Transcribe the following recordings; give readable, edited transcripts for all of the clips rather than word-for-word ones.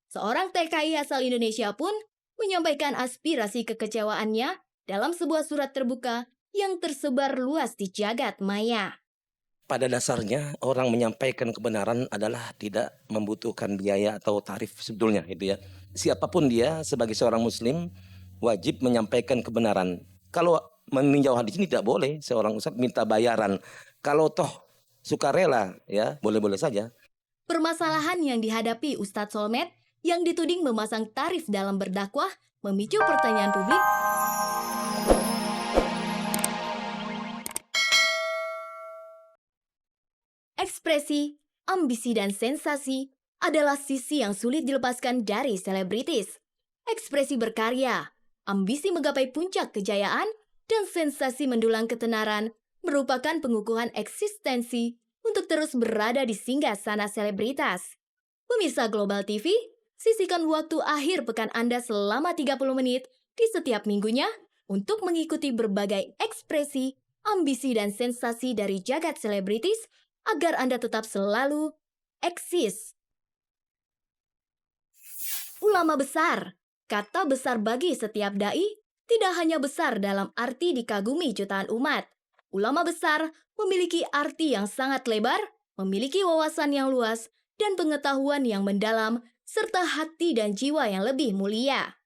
Seorang TKI asal Indonesia pun menyampaikan aspirasi kekecewaannya dalam sebuah surat terbuka yang tersebar luas di jagat maya. Pada dasarnya orang menyampaikan kebenaran adalah tidak membutuhkan biaya atau tarif sebetulnya itu ya. Siapapun dia sebagai seorang muslim wajib menyampaikan kebenaran. Kalau meninjau hadis ini tidak boleh seorang ustadz minta bayaran. Kalau toh sukarela ya boleh-boleh saja. Permasalahan yang dihadapi Ustadz Solmed yang dituding memasang tarif dalam berdakwah memicu pertanyaan publik. Ekspresi, ambisi, dan sensasi adalah sisi yang sulit dilepaskan dari selebritis. Ekspresi berkarya, ambisi menggapai puncak kejayaan, dan sensasi mendulang ketenaran merupakan pengukuhan eksistensi untuk terus berada di singgasana selebritas. Pemirsa Global TV, sisihkan waktu akhir pekan Anda selama 30 menit di setiap minggunya untuk mengikuti berbagai ekspresi, ambisi, dan sensasi dari jagat selebritis agar Anda tetap selalu eksis. Ulama besar, kata besar bagi setiap dai, tidak hanya besar dalam arti dikagumi jutaan umat. Ulama besar memiliki arti yang sangat lebar, memiliki wawasan yang luas, dan pengetahuan yang mendalam, serta hati dan jiwa yang lebih mulia.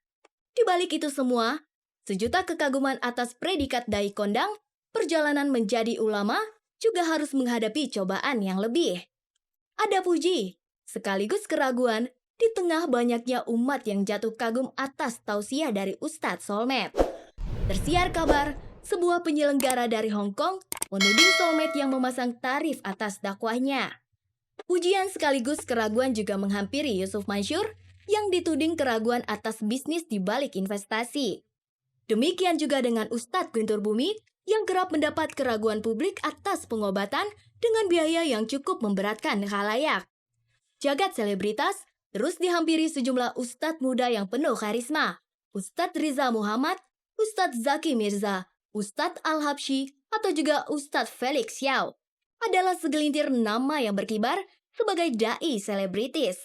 Di balik itu semua, sejuta kekaguman atas predikat dai kondang, perjalanan menjadi ulama juga harus menghadapi cobaan yang lebih. Ada puji, sekaligus keraguan, di tengah banyaknya umat yang jatuh kagum atas tausiah dari Ustadz Solmed. Tersiar kabar, sebuah penyelenggara dari Hong Kong menuding Solmed yang memasang tarif atas dakwahnya. Pujian sekaligus keraguan juga menghampiri Yusuf Mansur yang dituding keraguan atas bisnis di balik investasi. Demikian juga dengan Ustadz Guntur Bumi yang kerap mendapat keraguan publik atas pengobatan dengan biaya yang cukup memberatkan khalayak. Jagat selebritas terus dihampiri sejumlah ustadz muda yang penuh karisma. Ustadz Riza Muhammad, Ustadz Zaki Mirza, Ustadz Al-Habsyi, atau juga Ustadz Felix Xiao adalah segelintir nama yang berkibar sebagai dai selebritis.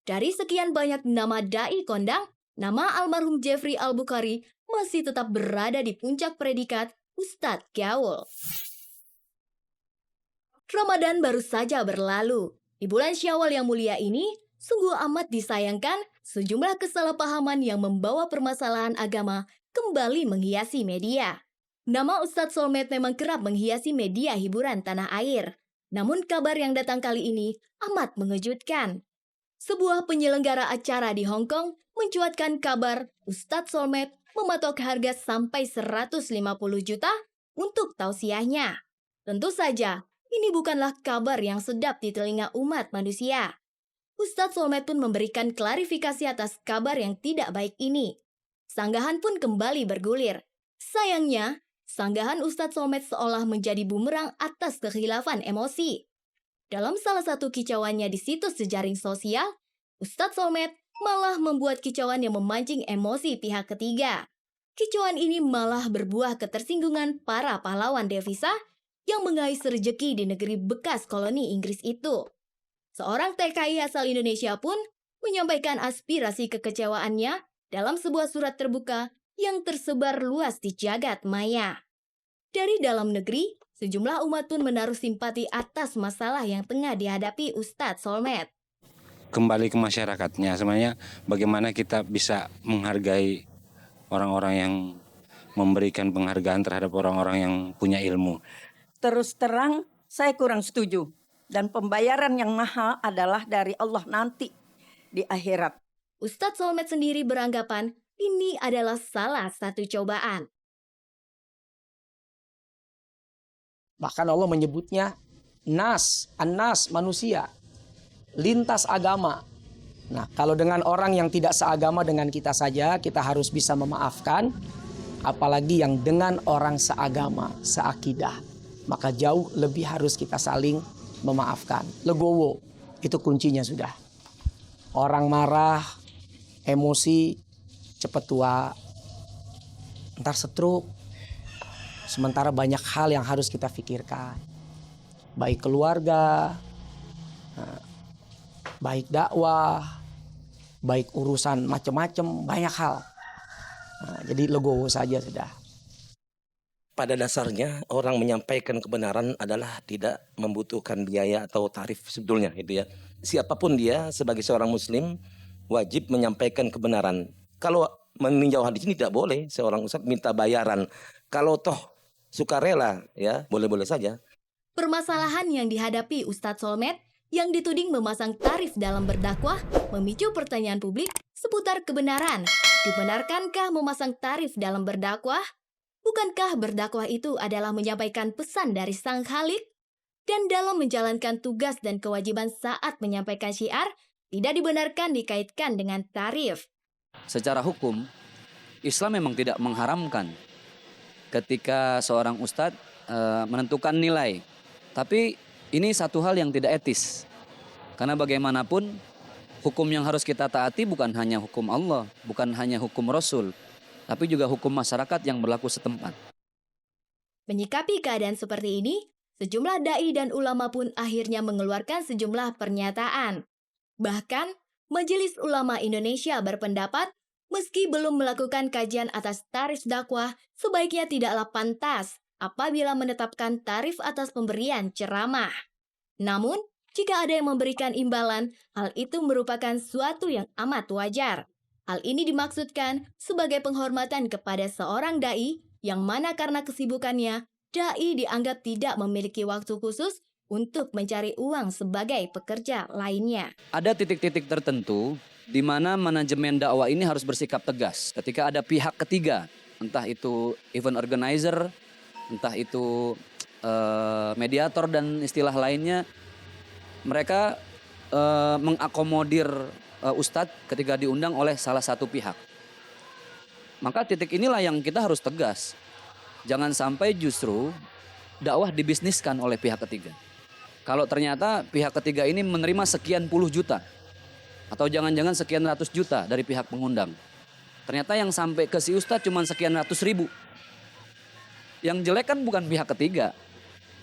Dari sekian banyak nama dai kondang, nama almarhum Jeffrey Al-Bukhari masih tetap berada di puncak predikat Ustadz Gaul. Ramadan baru saja berlalu. Di bulan Syawal yang mulia ini, sungguh amat disayangkan sejumlah kesalahpahaman yang membawa permasalahan agama kembali menghiasi media. Nama Ustadz Solmed memang kerap menghiasi media hiburan tanah air. Namun kabar yang datang kali ini amat mengejutkan. Sebuah penyelenggara acara di Hong Kong mencuatkan kabar Ustadz Solmed mematok harga sampai 150 juta untuk tausiahnya. Tentu saja, ini bukanlah kabar yang sedap di telinga umat manusia. Ustadz Solmed pun memberikan klarifikasi atas kabar yang tidak baik ini. Sanggahan pun kembali bergulir. Sayangnya, sanggahan Ustadz Solmed seolah menjadi bumerang atas kekhilafan emosi. Dalam salah satu kicauannya di situs jejaring sosial, Ustadz Solmed malah membuat kicauan yang memancing emosi pihak ketiga. Kicauan ini malah berbuah ketersinggungan para pahlawan devisa yang mengais rejeki di negeri bekas koloni Inggris itu. Seorang TKI asal Indonesia pun menyampaikan aspirasi kekecewaannya dalam sebuah surat terbuka yang tersebar luas di jagat maya. Dari dalam negeri, sejumlah umat pun menaruh simpati atas masalah yang tengah dihadapi Ustadz Solmed. Kembali ke masyarakatnya, sebenarnya bagaimana kita bisa menghargai orang-orang yang memberikan penghargaan terhadap orang-orang yang punya ilmu. Terus terang, saya kurang setuju. Dan pembayaran yang mahal adalah dari Allah nanti di akhirat. Ustadz Solmed sendiri beranggapan ini adalah salah satu cobaan. Bahkan Allah menyebutnya nas, an-nas, manusia. Lintas agama. Nah, kalau dengan orang yang tidak seagama dengan kita saja, kita harus bisa memaafkan. Apalagi yang dengan orang seagama, seakidah. Maka jauh lebih harus kita saling memaafkan. Legowo, itu kuncinya sudah. Orang marah, emosi, cepat tua, ntar stroke. Sementara banyak hal yang harus kita pikirkan. Baik keluarga, baik dakwah, baik urusan macam-macam, banyak hal. Nah, jadi legowo saja sudah. Pada dasarnya orang menyampaikan kebenaran adalah tidak membutuhkan biaya atau tarif sebetulnya gitu ya. Siapapun dia sebagai seorang muslim wajib menyampaikan kebenaran. Kalau meninjau hadis ini tidak boleh seorang ustadz minta bayaran. Kalau toh sukarela ya boleh-boleh saja. Permasalahan yang dihadapi Ustadz Solmed yang dituding memasang tarif dalam berdakwah memicu pertanyaan publik seputar kebenaran. Dibenarkankah memasang tarif dalam berdakwah? Bukankah berdakwah itu adalah menyampaikan pesan dari Sang Khalik? Dan dalam menjalankan tugas dan kewajiban saat menyampaikan syiar, tidak dibenarkan dikaitkan dengan tarif. Secara hukum, Islam memang tidak mengharamkan ketika seorang ustadz menentukan nilai. Tapi ini satu hal yang tidak etis. Karena bagaimanapun, hukum yang harus kita taati bukan hanya hukum Allah, bukan hanya hukum Rasul, tapi juga hukum masyarakat yang berlaku setempat. Menyikapi keadaan seperti ini, sejumlah dai dan ulama pun akhirnya mengeluarkan sejumlah pernyataan. Bahkan, Majelis Ulama Indonesia berpendapat, meski belum melakukan kajian atas tarif dakwah, sebaiknya tidaklah pantas apabila menetapkan tarif atas pemberian ceramah. Namun, jika ada yang memberikan imbalan, hal itu merupakan suatu yang amat wajar. Hal ini dimaksudkan sebagai penghormatan kepada seorang dai yang mana karena kesibukannya, dai dianggap tidak memiliki waktu khusus untuk mencari uang sebagai pekerja lainnya. Ada titik-titik tertentu di mana manajemen dakwah ini harus bersikap tegas. Ketika ada pihak ketiga, entah itu event organizer, entah itu mediator dan istilah lainnya, mereka mengakomodir ustadz ketika diundang oleh salah satu pihak. Maka titik inilah yang kita harus tegas. Jangan sampai justru dakwah dibisniskan oleh pihak ketiga. Kalau ternyata pihak ketiga ini menerima sekian puluh juta, atau jangan-jangan sekian ratus juta dari pihak pengundang. Ternyata yang sampai ke si ustadz cuma sekian ratus ribu. Yang jelek kan bukan pihak ketiga,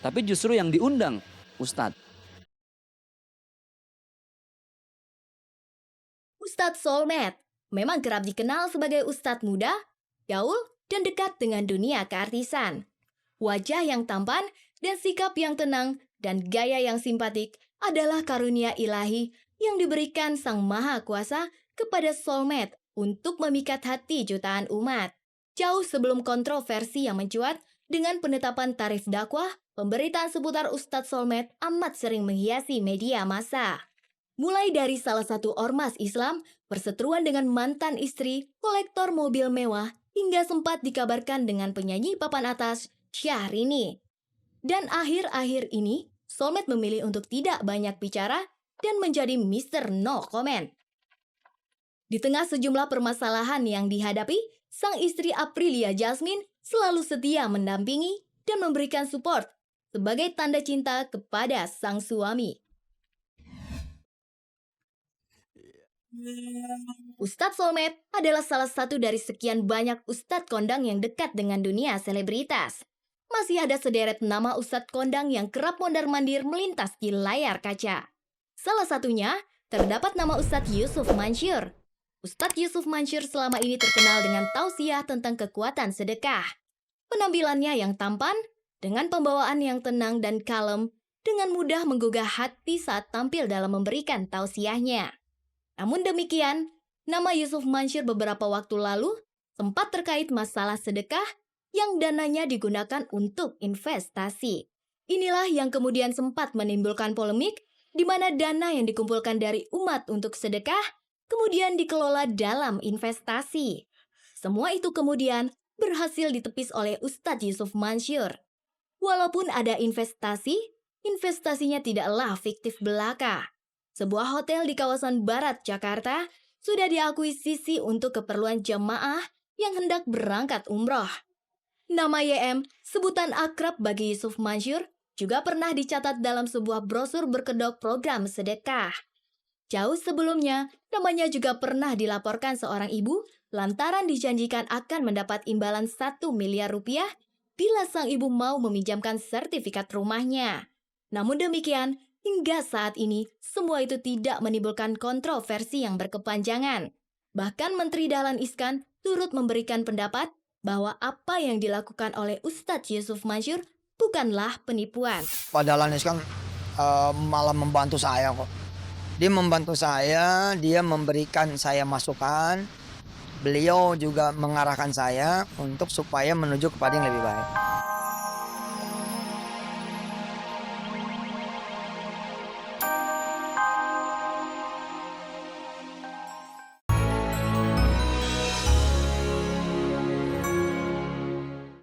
tapi justru yang diundang ustadz. Ustadz Solmed memang kerap dikenal sebagai ustadz muda, gaul, dan dekat dengan dunia keartisan. Wajah yang tampan dan sikap yang tenang dan gaya yang simpatik adalah karunia ilahi yang diberikan Sang Maha Kuasa kepada Solmed untuk memikat hati jutaan umat. Jauh sebelum kontroversi yang mencuat dengan penetapan tarif dakwah, pemberitaan seputar Ustadz Solmed amat sering menghiasi media massa. Mulai dari salah satu ormas Islam berseteruan dengan mantan istri, kolektor mobil mewah, hingga sempat dikabarkan dengan penyanyi papan atas Syahrini. Dan akhir-akhir ini, Solmed memilih untuk tidak banyak bicara dan menjadi Mr. No Comment. Di tengah sejumlah permasalahan yang dihadapi, sang istri Aprilia Jasmine selalu setia mendampingi dan memberikan support sebagai tanda cinta kepada sang suami. Ustadz Solmed adalah salah satu dari sekian banyak ustadz kondang yang dekat dengan dunia selebritas. Masih ada sederet nama ustadz kondang yang kerap mondar-mandir melintas di layar kaca. Salah satunya, terdapat nama Ustadz Yusuf Mansur. Ustadz Yusuf Mansur selama ini terkenal dengan tausiah tentang kekuatan sedekah. Penampilannya yang tampan, dengan pembawaan yang tenang dan kalem, dengan mudah menggugah hati saat tampil dalam memberikan tausiahnya. Namun demikian, nama Yusuf Mansur beberapa waktu lalu sempat terkait masalah sedekah yang dananya digunakan untuk investasi. Inilah yang kemudian sempat menimbulkan polemik di mana dana yang dikumpulkan dari umat untuk sedekah kemudian dikelola dalam investasi. Semua itu kemudian berhasil ditepis oleh Ustadz Yusuf Mansur. Walaupun ada investasi, investasinya tidaklah fiktif belaka. Sebuah hotel di kawasan barat Jakarta sudah diakuisisi untuk keperluan jemaah yang hendak berangkat umroh. Nama YM, sebutan akrab bagi Yusuf Mansur, juga pernah dicatat dalam sebuah brosur berkedok program sedekah. Jauh sebelumnya, namanya juga pernah dilaporkan seorang ibu lantaran dijanjikan akan mendapat imbalan 1 miliar rupiah bila sang ibu mau meminjamkan sertifikat rumahnya. Namun demikian, hingga saat ini semua itu tidak menimbulkan kontroversi yang berkepanjangan. Bahkan Menteri Dahlan Iskan turut memberikan pendapat bahwa apa yang dilakukan oleh Ustadz Yusuf Mansur bukanlah penipuan. Pak Dahlan Iskan malah membantu saya kok. Dia membantu saya, dia memberikan saya masukan. Beliau juga mengarahkan saya untuk supaya menuju kepada yang lebih baik.